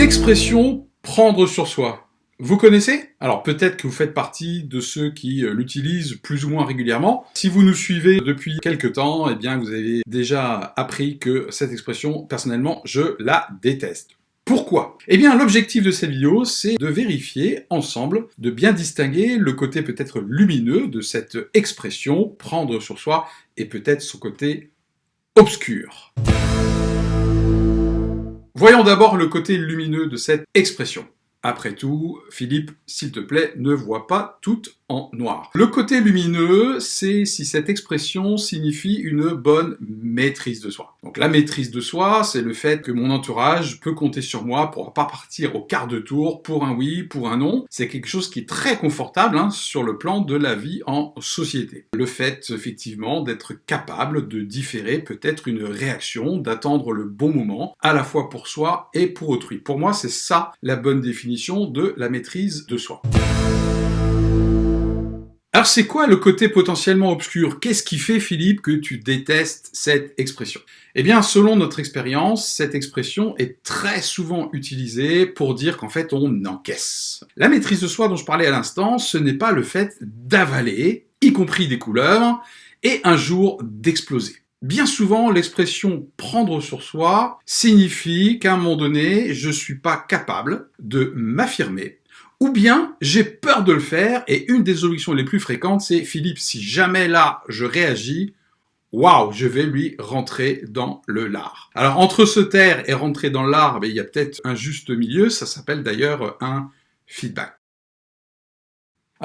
L'expression « prendre sur soi ». Vous connaissez? Alors peut-être que vous faites partie de ceux qui l'utilisent plus ou moins régulièrement. Si vous nous suivez depuis quelques temps, eh bien vous avez déjà appris que cette expression, personnellement, je la déteste. Pourquoi? Eh bien l'objectif de cette vidéo, c'est de vérifier ensemble, de bien distinguer le côté peut-être lumineux de cette expression « prendre sur soi » et peut-être son côté obscur. Voyons d'abord le côté lumineux de cette expression. Après tout, Philippe, s'il te plaît, ne vois pas tout en noir. Le côté lumineux, c'est si cette expression signifie une bonne maîtrise de soi. Donc la maîtrise de soi, c'est le fait que mon entourage peut compter sur moi pour pas partir au quart de tour, pour un oui, pour un non. C'est quelque chose qui est très confortable sur le plan de la vie en société. Le fait, effectivement, d'être capable de différer peut-être une réaction, d'attendre le bon moment, à la fois pour soi et pour autrui. Pour moi, c'est ça la bonne définition de la maîtrise de soi. Alors c'est quoi le côté potentiellement obscur? Qu'est-ce qui fait, Philippe, que tu détestes cette expression? Eh bien, selon notre expérience, cette expression est très souvent utilisée pour dire qu'en fait on encaisse. La maîtrise de soi dont je parlais à l'instant, ce n'est pas le fait d'avaler, y compris des couleurs, et un jour d'exploser. Bien souvent, l'expression « prendre sur soi » signifie qu'à un moment donné, je ne suis pas capable de m'affirmer, ou bien j'ai peur de le faire, et une des objections les plus fréquentes, c'est « Philippe, si jamais là, je réagis, waouh, je vais lui rentrer dans le lard ». Alors, entre se taire et rentrer dans le lard, il y a peut-être un juste milieu, ça s'appelle d'ailleurs un feedback.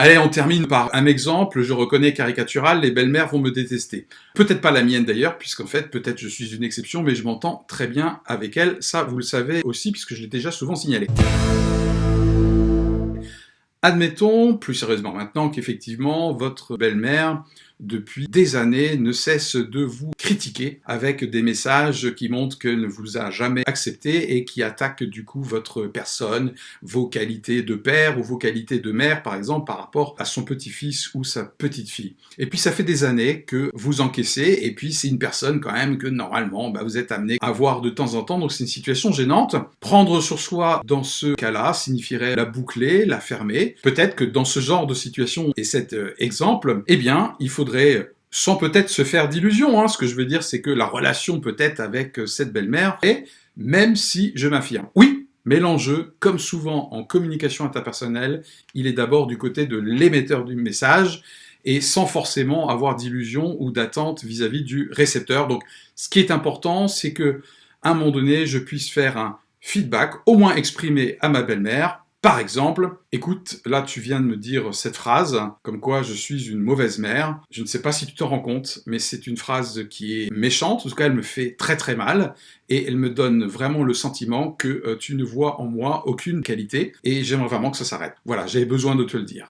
Allez, on termine par un exemple, je reconnais caricatural, les belles-mères vont me détester. Peut-être pas la mienne d'ailleurs, puisqu'en fait, peut-être je suis une exception, mais je m'entends très bien avec elles, ça vous le savez aussi, puisque je l'ai déjà souvent signalé. Admettons, plus sérieusement maintenant, qu'effectivement, votre belle-mère, depuis des années, ne cesse de vous critiquer avec des messages qui montrent qu'elle ne vous a jamais accepté et qui attaquent du coup votre personne, vos qualités de père ou vos qualités de mère, par exemple, par rapport à son petit-fils ou sa petite-fille. Et puis ça fait des années que vous encaissez, et puis c'est une personne quand même que normalement vous êtes amené à voir de temps en temps, donc c'est une situation gênante. Prendre sur soi dans ce cas-là signifierait la boucler, la fermer. Peut-être que dans ce genre de situation et cet exemple, eh bien, il faudrait, sans peut-être se faire d'illusions, ce que je veux dire, c'est que la relation peut-être avec cette belle-mère est, même si je m'affirme. Oui, mais l'enjeu, comme souvent en communication interpersonnelle, il est d'abord du côté de l'émetteur du message, et sans forcément avoir d'illusions ou d'attente vis-à-vis du récepteur. Donc, ce qui est important, c'est que, à un moment donné, je puisse faire un feedback, au moins exprimé à ma belle-mère. Par exemple, écoute, là tu viens de me dire cette phrase, comme quoi je suis une mauvaise mère. Je ne sais pas si tu t'en rends compte, mais c'est une phrase qui est méchante, en tout cas elle me fait très très mal, et elle me donne vraiment le sentiment que tu ne vois en moi aucune qualité, et j'aimerais vraiment que ça s'arrête. Voilà, j'avais besoin de te le dire.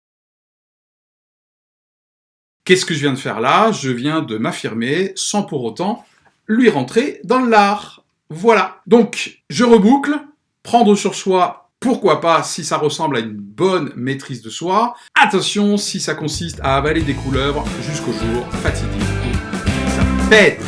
Qu'est-ce que je viens de faire là? Je viens de m'affirmer sans pour autant lui rentrer dans le lard. Voilà. Donc, je reboucle, prendre sur soi. Pourquoi pas si ça ressemble à une bonne maîtrise de soi. Attention si ça consiste à avaler des couleuvres jusqu'au jour fatidique où ça pète.